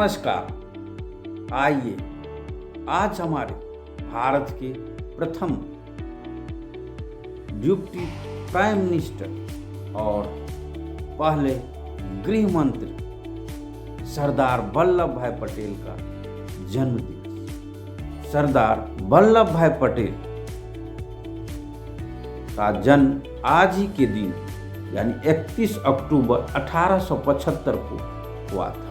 नमस्कार। आइए आज हमारे भारत के प्रथम डिप्टी प्राइम मिनिस्टर और पहले गृह मंत्री सरदार वल्लभ भाई पटेल का जन्मदिन। सरदार वल्लभ भाई पटेल का जन्म आज ही के दिन यानी 31 अक्टूबर 1875 को हुआ था।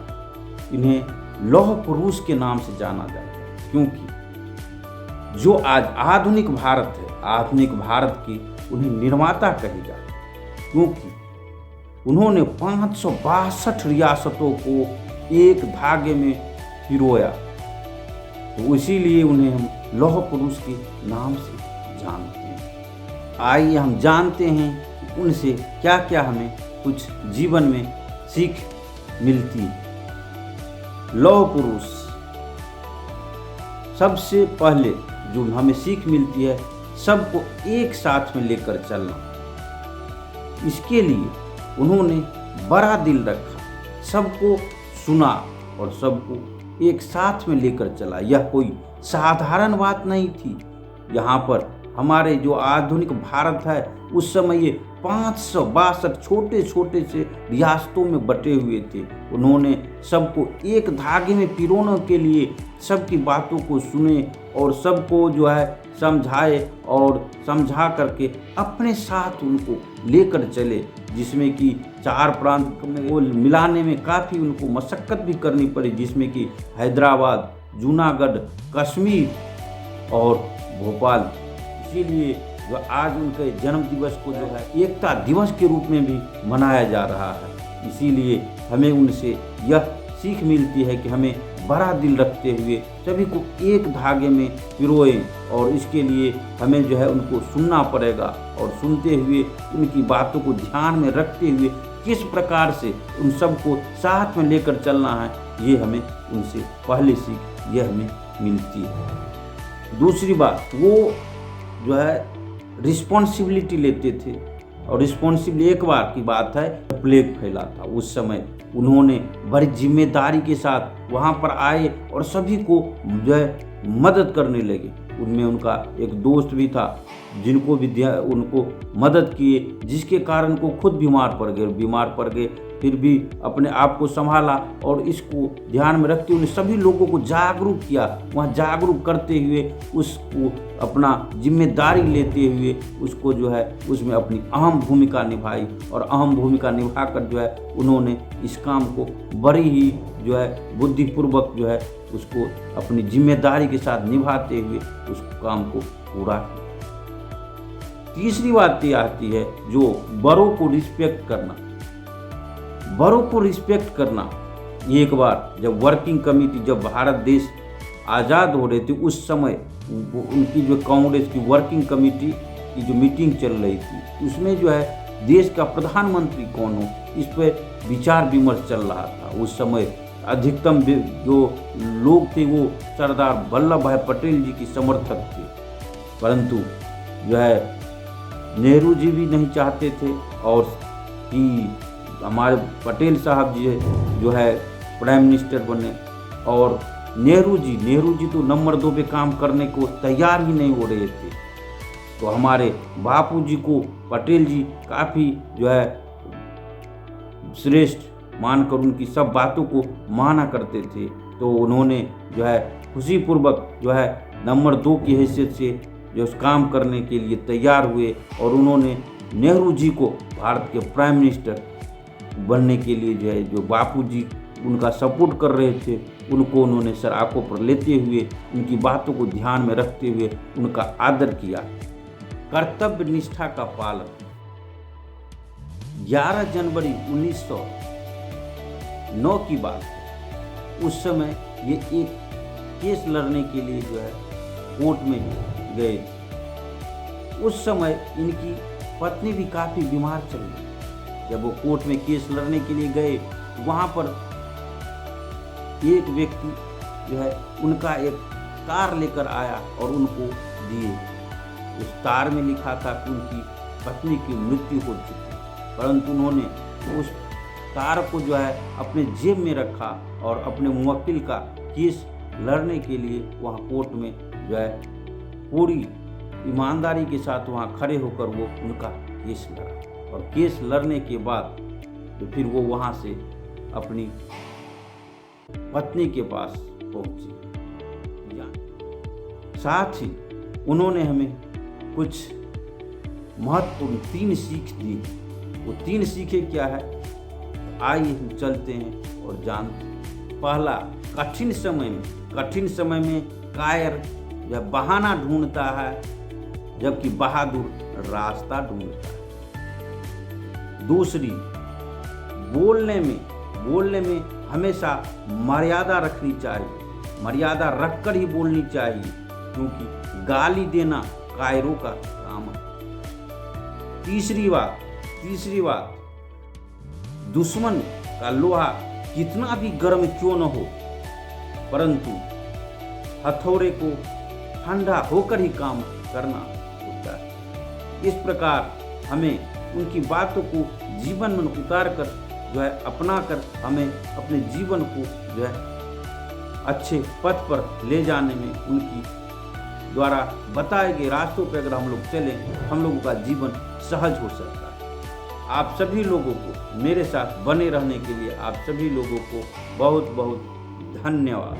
इन्हें लौह पुरुष के नाम से जाना जाता है क्योंकि जो आज आधुनिक भारत है, आधुनिक भारत के उन्हें निर्माता कहे जाते हैं, क्योंकि उन्होंने 562 रियासतों को एक धागे में पिरोया। तो इसीलिए उन्हें हम लौह पुरुष के नाम से जानते हैं। आइए हम जानते हैं कि उनसे क्या क्या हमें कुछ जीवन में सीख मिलती है। लौह पुरुष, सबसे पहले जो हमें सीख मिलती है, सबको एक साथ में लेकर चलना। इसके लिए उन्होंने बड़ा दिल रखा, सबको सुना और सबको एक साथ में लेकर चला। यह कोई साधारण बात नहीं थी। यहाँ पर हमारे जो आधुनिक भारत है, उस समय ये 562 छोटे छोटे से रियासतों में बटे हुए थे। उन्होंने सबको एक धागे में पिरोने के लिए सबकी बातों को सुने और सबको जो है समझाए और समझा करके अपने साथ उनको लेकर चले, जिसमें कि 4 प्रांत में वो मिलाने में काफ़ी उनको मशक्क़त भी करनी पड़ी, जिसमें कि हैदराबाद, जूनागढ़, कश्मीर और भोपाल। इसीलिए जो आज उनके जन्म दिवस को जो है एकता दिवस के रूप में भी मनाया जा रहा है। इसीलिए हमें उनसे यह सीख मिलती है कि हमें बड़ा दिल रखते हुए सभी को एक धागे में पिरोएं, और इसके लिए हमें जो है उनको सुनना पड़ेगा और सुनते हुए उनकी बातों को ध्यान में रखते हुए किस प्रकार से उन सबको साथ में लेकर चलना है, ये हमें उनसे पहले सीख यह हमें मिलती है। दूसरी बात, वो जो है रिस्पॉन्सिबिलिटी लेते थे, और रिस्पॉन्सिबिलिटी एक बार की बात है, प्लेग फैला था उस समय, उन्होंने बड़ी जिम्मेदारी के साथ वहाँ पर आए और सभी को जो है मदद करने लगे। उनमें उनका एक दोस्त भी था जिनको भी उनको मदद किए, जिसके कारण को खुद बीमार पड़ गए, फिर भी अपने आप को संभाला और इसको ध्यान में रखते हुए सभी लोगों को जागरूक किया। वहाँ जागरूक करते हुए उसको अपना जिम्मेदारी लेते हुए उसको जो है उसमें अपनी अहम भूमिका निभाई, और अहम भूमिका निभाकर जो है उन्होंने इस काम को बड़ी ही जो है बुद्धिपूर्वक जो है उसको अपनी जिम्मेदारी के साथ निभाते हुए उस काम को पूरा किया। तीसरी बात ये आती है जो बड़ों को रिस्पेक्ट करना। बड़ों को रिस्पेक्ट करना, एक बार जब वर्किंग कमेटी, जब भारत देश आज़ाद हो रहे थे, उस समय उनकी जो कांग्रेस की वर्किंग कमेटी की जो मीटिंग चल रही थी, उसमें जो है देश का प्रधानमंत्री कौन हो, इस पर विचार विमर्श चल रहा था। उस समय अधिकतम जो लोग थे वो सरदार वल्लभ भाई पटेल जी के समर्थक थे, परंतु जो है नेहरू जी भी नहीं चाहते थे और कि हमारे पटेल साहब जी जो है प्राइम मिनिस्टर बने, और नेहरू जी तो नंबर 2 पे काम करने को तैयार ही नहीं हो रहे थे। तो हमारे बापू जी को पटेल जी काफ़ी जो है श्रेष्ठ मानकर उनकी सब बातों को माना करते थे। तो उन्होंने जो है खुशीपूर्वक जो है नंबर 2 की हैसियत से जो उस काम करने के लिए तैयार हुए, और उन्होंने नेहरू जी को भारत के प्राइम मिनिस्टर बनने के लिए जो है जो बापूजी उनका सपोर्ट कर रहे थे, उनको उन्होंने सर आंखों पर लेते हुए उनकी बातों को ध्यान में रखते हुए उनका आदर किया। कर्तव्य निष्ठा का पालन। 11 जनवरी 1909 की बात है। उस समय ये एक केस लड़ने के लिए जो है कोर्ट में गए। उस समय इनकी पत्नी भी काफ़ी बीमार चल गई। जब वो कोर्ट में केस लड़ने के लिए गए, वहाँ पर एक व्यक्ति जो है उनका एक तार लेकर आया और उनको दिए। उस तार में लिखा था कि उनकी पत्नी की मृत्यु हो चुकी, परंतु उन्होंने उस तार को जो है अपने जेब में रखा और अपने मुवक्किल का केस लड़ने के लिए वहाँ कोर्ट में जो है पूरी ईमानदारी के साथ वहाँ खड़े होकर वो उनका केस लड़ा। और केस लड़ने के बाद तो फिर वो वहाँ से अपनी पत्नी के पास पहुँची। साथ ही उन्होंने हमें कुछ महत्वपूर्ण 3 सीख दी। वो 3 सीखें क्या है, आइए हम चलते हैं और जानते हैं। पहला, कठिन समय में कायर या बहाना ढूंढता है, जबकि बहादुर रास्ता ढूंढता है। दूसरी, बोलने में हमेशा मर्यादा रखनी चाहिए, मर्यादा रखकर ही बोलनी चाहिए, क्योंकि गाली देना कायरों का काम है। तीसरी बात, दुश्मन का लोहा कितना भी गर्म क्यों न हो, परंतु हथौड़े को ठंडा होकर ही काम करना होता है। इस प्रकार हमें उनकी बातों को जीवन में उतार कर जो है अपना कर हमें अपने जीवन को जो है अच्छे पथ पर ले जाने में उनकी द्वारा बताए गए रास्तों पर अगर हम लोग चलें, हम लोगों का जीवन सहज हो सकता है। आप सभी लोगों को मेरे साथ बने रहने के लिए आप सभी लोगों को बहुत बहुत धन्यवाद।